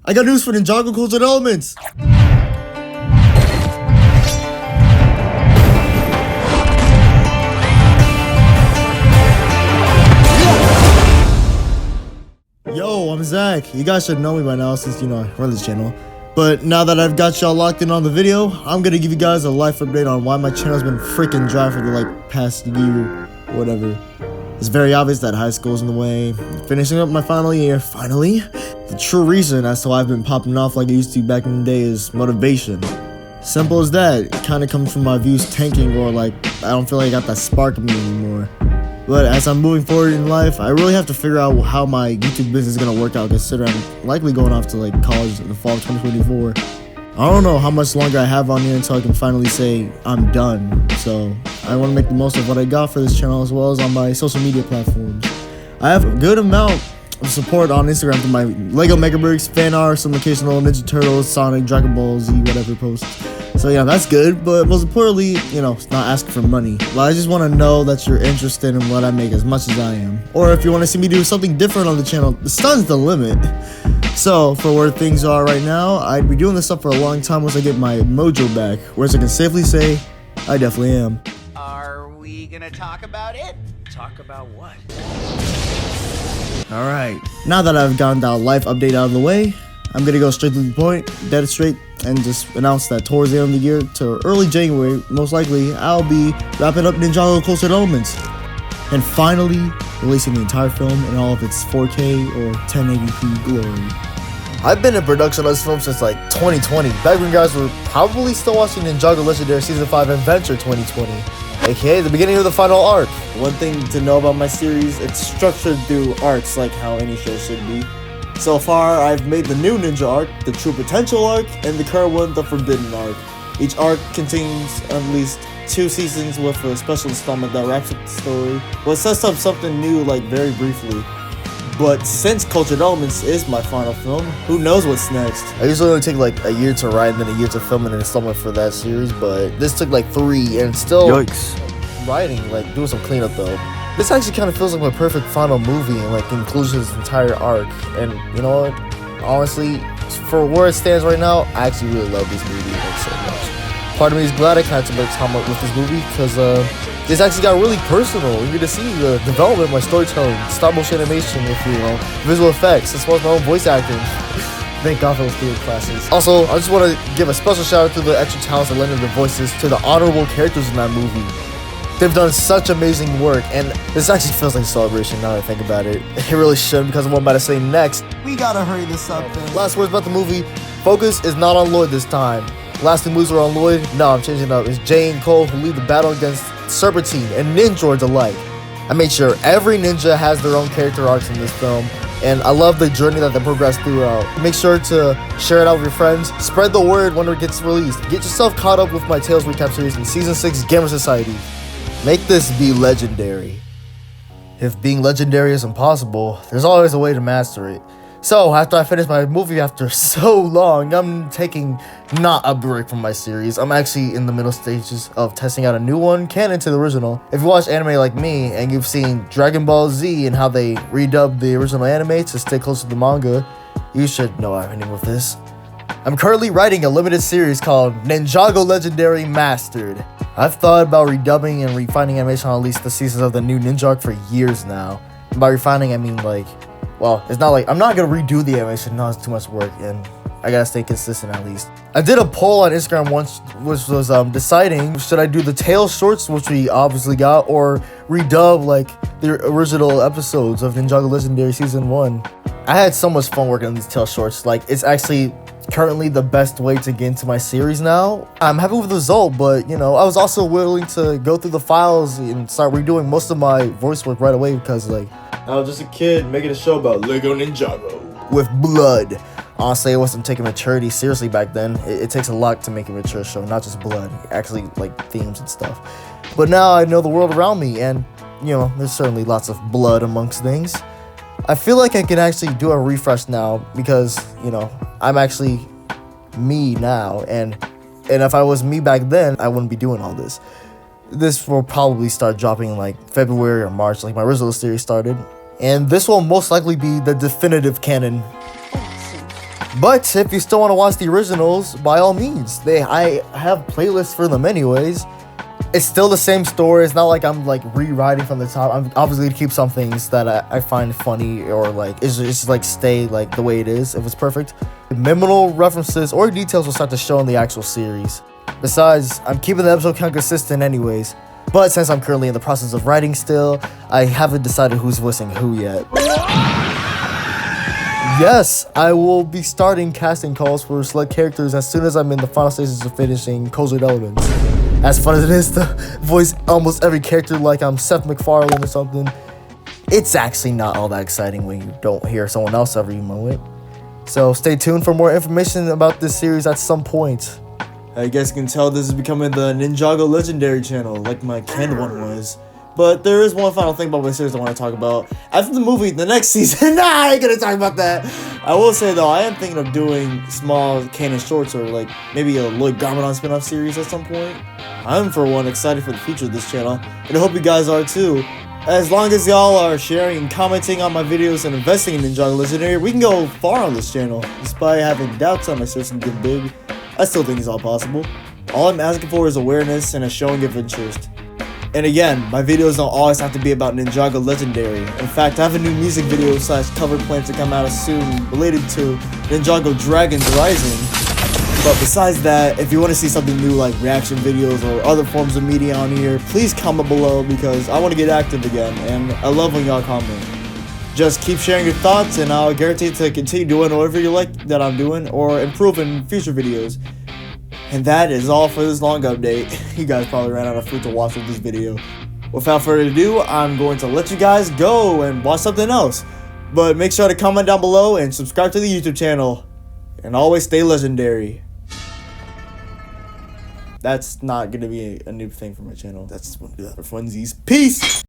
I got news for Ninjago Cultured Elements! Yo, I'm Zach. You guys should know me by now since, I run this channel. But now that I've got y'all locked in on the video, I'm gonna give you guys a life update on why my channel's been freaking dry for the past year, whatever. It's very obvious that high school's in the way. Finishing up my final year, finally. The true reason as to why I've been popping off like I used to back in the day is motivation. Simple as that. It kinda comes from my views tanking or I don't feel like I got that spark in me anymore. But as I'm moving forward in life, I really have to figure out how my YouTube business is gonna work out, considering I'm likely going off to college in the fall of 2024. I don't know how much longer I have on here until I can finally say I'm done. So I want to make the most of what I got for this channel as well as on my social media platforms. I have a good amount of support on Instagram through my Lego Megabricks, fan art, some occasional Ninja Turtles, Sonic, Dragon Ball Z, whatever posts. So yeah, that's good, but most importantly, it's not asking for money. I just want to know that you're interested in what I make as much as I am. Or if you want to see me do something different on the channel, the sky's the limit. So, for where things are right now, I'd be doing this stuff for a long time once I get my mojo back, whereas I can safely say, I definitely am. Are we gonna talk about it? Talk about what? Alright, now that I've gotten that life update out of the way, I'm gonna go straight to the point, dead straight, and just announce that towards the end of the year to early January, most likely, I'll be wrapping up Ninjago Cultured Elements. And finally, releasing the entire film in all of its 4K or 1080p glory. I've been in production on this film since 2020, back when you guys were probably still watching Ninjago Legendary Season 5 Adventure 2020, aka the beginning of the final arc. One thing to know about my series, it's structured through arcs like how any show should be. So far, I've made the new Ninja arc, the True Potential arc, and the current one, the Forbidden arc. Each arc contains at least 2 seasons with a special installment that wraps up the story, but sets up something new very briefly. But since Cultured Elements is my final film, who knows what's next? I usually only take a year to write and then a year to film an installment for that series, but this took 3 and still Yikes. writing, doing some cleanup though. This actually kind of feels like my perfect final movie and concludes this entire arc. And you know what? Honestly, for where it stands right now, I actually really love this movie so much. Part of me is glad I kind of took my time with this movie because this actually got really personal. You get to see the development of my storytelling, stop motion animation with visual effects, as well as my own voice acting. Thank God for those theater classes. Also, I just want to give a special shout out to the extra talents that lended their voices to the honorable characters in that movie. They've done such amazing work, and this actually feels like a celebration now that I think about it. It really should, because of what I'm about to say next. We gotta hurry this up then. Last words about the movie. Focus is not on Lloyd this time. Last two moves were on Lloyd. No, I'm changing it up. It's Jay and Cole who lead the battle against Serpentine and Ninjords alike. I made sure every ninja has their own character arcs in this film, and I love the journey that they progress throughout. Make sure to share it out with your friends. Spread the word when it gets released. Get yourself caught up with my Tales recap series in Season 6 Gamer Society. Make this be legendary. If being legendary is impossible, there's always a way to master it. So, after I finish my movie after so long, I'm taking not a break from my series. I'm actually in the middle stages of testing out a new one, canon to the original. If you watch anime like me, and you've seen Dragon Ball Z and how they redubbed the original anime to stay close to the manga, you should know I'm ending with this. I'm currently writing a limited series called Ninjago Legendary Mastered. I've thought about redubbing and refining animation on at least the seasons of the new Ninja arc for years now. And by refining, I mean it's not I'm not gonna redo the animation, no, it's too much work, and I gotta stay consistent at least. I did a poll on Instagram once, which was deciding, should I do the Tales shorts, which we obviously got, or redub the original episodes of Ninjago Legendary Season 1. I had so much fun working on these Tales shorts, it's actually currently the best way to get into my series now. I'm happy with the result, but I was also willing to go through the files and start redoing most of my voice work right away because I was just a kid making a show about Lego Ninjago with blood. Honestly, I wasn't taking maturity seriously back then. It takes a lot to make a mature show, not just blood, actually themes and stuff. But now I know the world around me, and there's certainly lots of blood amongst things. I feel like I can actually do a refresh now because I'm actually me now, and if I was me back then, I wouldn't be doing all this. This will probably start dropping in February or March, my original series started, and this will most likely be the definitive canon. But if you still want to watch the originals, by all means, I have playlists for them anyways. It's still the same story. It's not like I'm like rewriting from the top. I'm obviously to keep some things that I find funny or like it's just like stay like the way it is if it's perfect. Minimal references or details will start to show in the actual series. Besides, I'm keeping the episode count consistent anyways. But since I'm currently in the process of writing still, I haven't decided who's voicing who yet. Yes, I will be starting casting calls for select characters as soon as I'm in the final stages of finishing Cosmic Elements. As fun as it is to voice almost every character like I'm Seth MacFarlane or something, it's actually not all that exciting when you don't hear someone else every moment. So stay tuned for more information about this series at some point. I guess you can tell this is becoming the Ninjago Legendary channel, like my canned one was. But there is one final thing about my series I want to talk about. After the movie, the next season, I ain't gonna talk about that. I will say though, I am thinking of doing small canon shorts or like maybe a Lloyd Garmadon spin-off series at some point. I'm for one excited for the future of this channel, and I hope you guys are too. As long as y'all are sharing and commenting on my videos and investing in Ninjago Legendary, we can go far on this channel. Despite having doubts on my series can get big, I still think it's all possible. All I'm asking for is awareness and a showing of interest. And again, my videos don't always have to be about Ninjago Legendary. In fact, I have a new music video / cover planned to come out soon related to Ninjago Dragons Rising. But besides that, if you want to see something new like reaction videos or other forms of media on here, please comment below because I want to get active again and I love when y'all comment. Just keep sharing your thoughts and I'll guarantee to continue doing whatever you like that I'm doing or improve in future videos. And that is all for this long update. You guys probably ran out of food to watch with this video. Without further ado, I'm going to let you guys go and watch something else. But make sure to comment down below and subscribe to the YouTube channel. And always stay legendary. That's not going to be a new thing for my channel. That's just one for funsies. Peace!